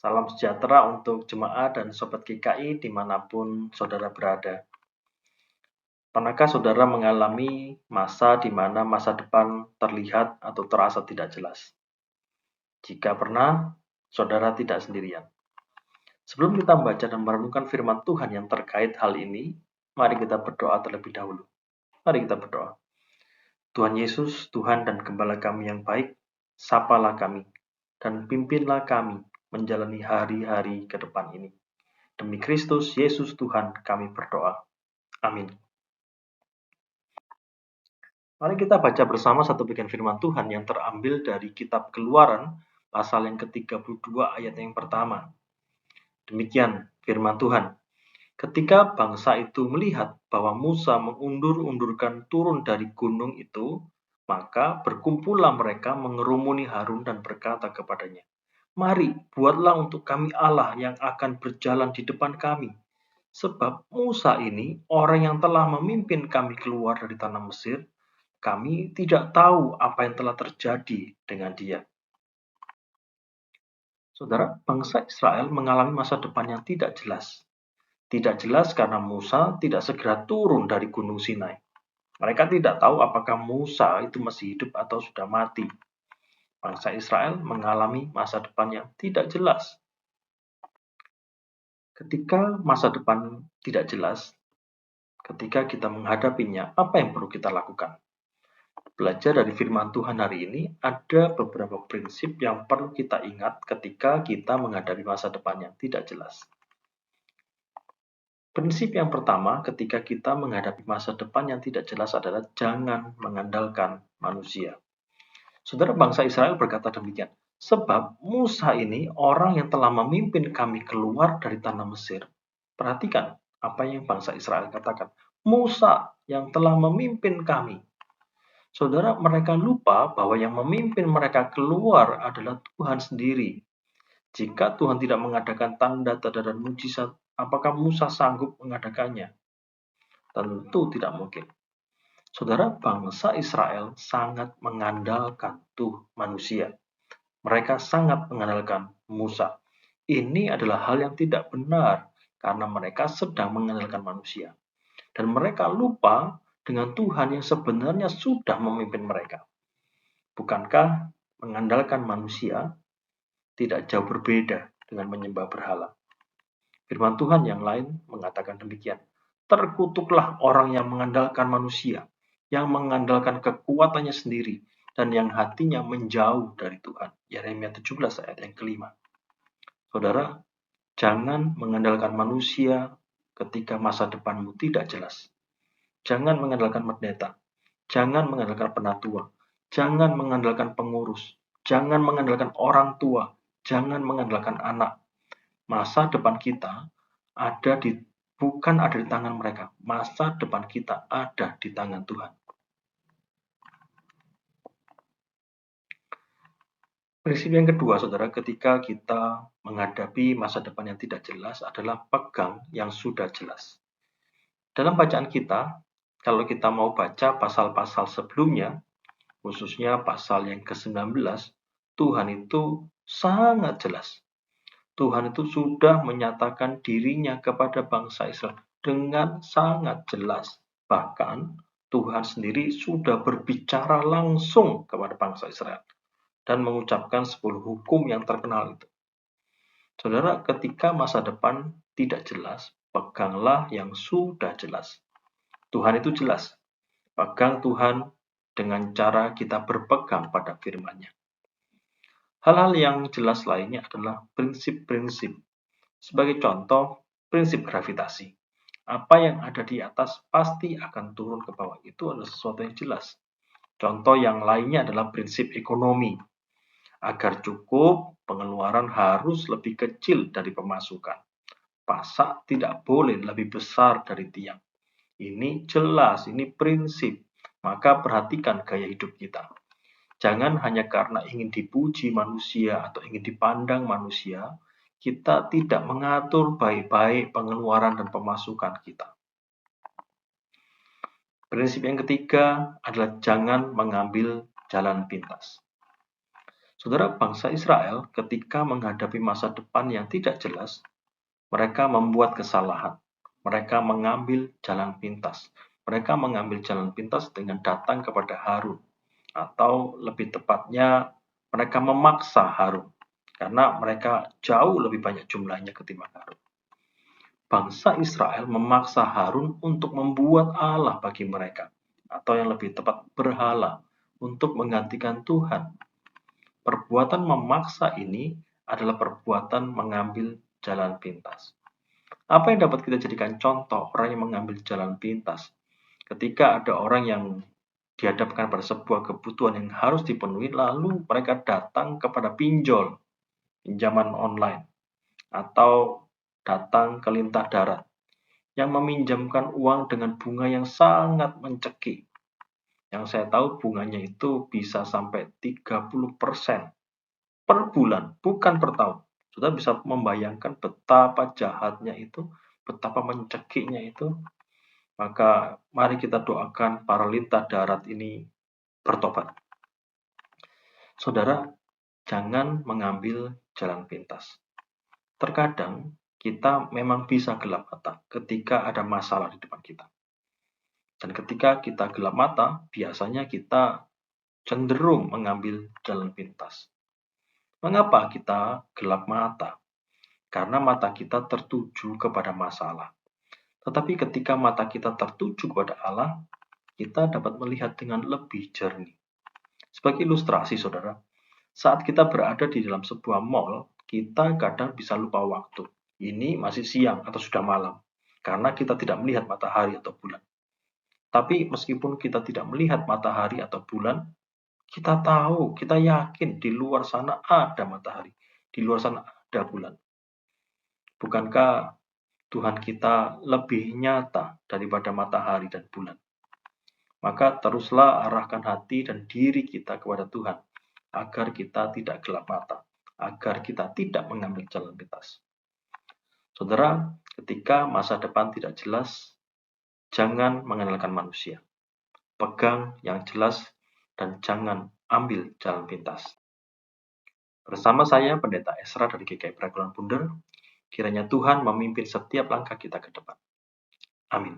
Salam sejahtera untuk jemaat dan sobat GKI dimanapun saudara berada. Pernahkah saudara mengalami masa di mana masa depan terlihat atau terasa tidak jelas? Jika pernah, saudara tidak sendirian. Sebelum kita membaca dan merenungkan firman Tuhan yang terkait hal ini, mari kita berdoa terlebih dahulu. Mari kita berdoa. Tuhan Yesus, Tuhan dan Gembala kami yang baik, sapalah kami dan pimpinlah kami menjalani hari-hari ke depan ini. Demi Kristus Yesus Tuhan kami berdoa. Amin. Mari kita baca bersama satu bagian firman Tuhan yang terambil dari kitab Keluaran pasal yang ke-32 ayat yang pertama. Demikian firman Tuhan. Ketika bangsa itu melihat bahwa Musa mengundur-undurkan turun dari gunung itu, maka berkumpullah mereka mengerumuni Harun dan berkata kepadanya, "Mari, buatlah untuk kami Allah yang akan berjalan di depan kami. Sebab Musa ini orang yang telah memimpin kami keluar dari tanah Mesir, kami tidak tahu apa yang telah terjadi dengan dia." Saudara, bangsa Israel mengalami masa depan yang tidak jelas. Tidak jelas karena Musa tidak segera turun dari Gunung Sinai. Mereka tidak tahu apakah Musa itu masih hidup atau sudah mati. Bangsa Israel mengalami masa depan yang tidak jelas. Ketika masa depan tidak jelas, ketika kita menghadapinya, apa yang perlu kita lakukan? Belajar dari firman Tuhan hari ini, ada beberapa prinsip yang perlu kita ingat ketika kita menghadapi masa depan yang tidak jelas. Prinsip yang pertama ketika kita menghadapi masa depan yang tidak jelas adalah jangan mengandalkan manusia. Saudara, bangsa Israel berkata demikian, sebab Musa ini orang yang telah memimpin kami keluar dari tanah Mesir. Perhatikan apa yang bangsa Israel katakan. Musa yang telah memimpin kami. Saudara, mereka lupa bahwa yang memimpin mereka keluar adalah Tuhan sendiri. Jika Tuhan tidak mengadakan tanda-tanda dan mujizat, apakah Musa sanggup mengadakannya? Tentu tidak mungkin. Saudara, bangsa Israel sangat mengandalkan manusia. Mereka sangat mengandalkan Musa. Ini adalah hal yang tidak benar karena mereka sedang mengandalkan manusia. Dan mereka lupa dengan Tuhan yang sebenarnya sudah memimpin mereka. Bukankah mengandalkan manusia tidak jauh berbeda dengan menyembah berhala? Firman Tuhan yang lain mengatakan demikian. Terkutuklah orang yang mengandalkan manusia, yang mengandalkan kekuatannya sendiri, dan yang hatinya menjauh dari Tuhan. Yeremia 17 ayat yang kelima. Saudara, jangan mengandalkan manusia ketika masa depanmu tidak jelas. Jangan mengandalkan pendeta. Jangan mengandalkan penatua. Jangan mengandalkan pengurus. Jangan mengandalkan orang tua. Jangan mengandalkan anak. Masa depan kita bukan ada di tangan mereka. Masa depan kita ada di tangan Tuhan. Prinsip yang kedua, saudara, ketika kita menghadapi masa depan yang tidak jelas adalah pegang yang sudah jelas. Dalam bacaan kita, kalau kita mau baca pasal-pasal sebelumnya, khususnya pasal yang ke-19, Tuhan itu sangat jelas. Tuhan itu sudah menyatakan dirinya kepada bangsa Israel dengan sangat jelas. Bahkan Tuhan sendiri sudah berbicara langsung kepada bangsa Israel dan mengucapkan 10 hukum yang terkenal itu. Saudara, ketika masa depan tidak jelas, peganglah yang sudah jelas. Tuhan itu jelas. Pegang Tuhan dengan cara kita berpegang pada firman-Nya. Hal-hal yang jelas lainnya adalah prinsip-prinsip. Sebagai contoh, prinsip gravitasi. Apa yang ada di atas pasti akan turun ke bawah. Itu adalah sesuatu yang jelas. Contoh yang lainnya adalah prinsip ekonomi. Agar cukup, pengeluaran harus lebih kecil dari pemasukan. Pasak tidak boleh lebih besar dari tiang. Ini jelas, ini prinsip. Maka perhatikan gaya hidup kita. Jangan hanya karena ingin dipuji manusia atau ingin dipandang manusia, kita tidak mengatur baik-baik pengeluaran dan pemasukan kita. Prinsip yang ketiga adalah jangan mengambil jalan pintas. Saudara, bangsa Israel ketika menghadapi masa depan yang tidak jelas, mereka membuat kesalahan. Mereka mengambil jalan pintas. Mereka mengambil jalan pintas dengan datang kepada Harun. Atau lebih tepatnya, mereka memaksa Harun. Karena mereka jauh lebih banyak jumlahnya ketimbang Harun. Bangsa Israel memaksa Harun untuk membuat Allah bagi mereka. Atau yang lebih tepat, berhala. Untuk menggantikan Tuhan. Perbuatan memaksa ini adalah perbuatan mengambil jalan pintas. Apa yang dapat kita jadikan contoh orang yang mengambil jalan pintas? Ketika ada orang yang dihadapkan pada sebuah kebutuhan yang harus dipenuhi, lalu mereka datang kepada pinjol, pinjaman online, atau datang ke lintah darat, yang meminjamkan uang dengan bunga yang sangat mencekik. Yang saya tahu bunganya itu bisa sampai 30% per bulan, bukan per tahun. Sudah bisa membayangkan betapa jahatnya itu, betapa mencekiknya itu. Maka mari kita doakan para lintah darat ini bertobat. Saudara, jangan mengambil jalan pintas. Terkadang kita memang bisa gelap mata ketika ada masalah di depan kita. Dan ketika kita gelap mata, biasanya kita cenderung mengambil jalan pintas. Mengapa kita gelap mata? Karena mata kita tertuju kepada masalah. Tetapi ketika mata kita tertuju kepada Allah, kita dapat melihat dengan lebih jernih. Sebagai ilustrasi, saudara, saat kita berada di dalam sebuah mall, kita kadang bisa lupa waktu. Ini masih siang atau sudah malam, karena kita tidak melihat matahari atau bulan. Tapi meskipun kita tidak melihat matahari atau bulan, kita tahu, kita yakin di luar sana ada matahari, di luar sana ada bulan. Bukankah Tuhan kita lebih nyata daripada matahari dan bulan? Maka teruslah arahkan hati dan diri kita kepada Tuhan, agar kita tidak gelap mata, agar kita tidak mengambil jalan pintas. Saudara, ketika masa depan tidak jelas, jangan mengandalkan manusia. Pegang yang jelas dan jangan ambil jalan pintas. Bersama saya, Pendeta Esra dari GKI Pragulan Bunder, kiranya Tuhan memimpin setiap langkah kita ke depan. Amin.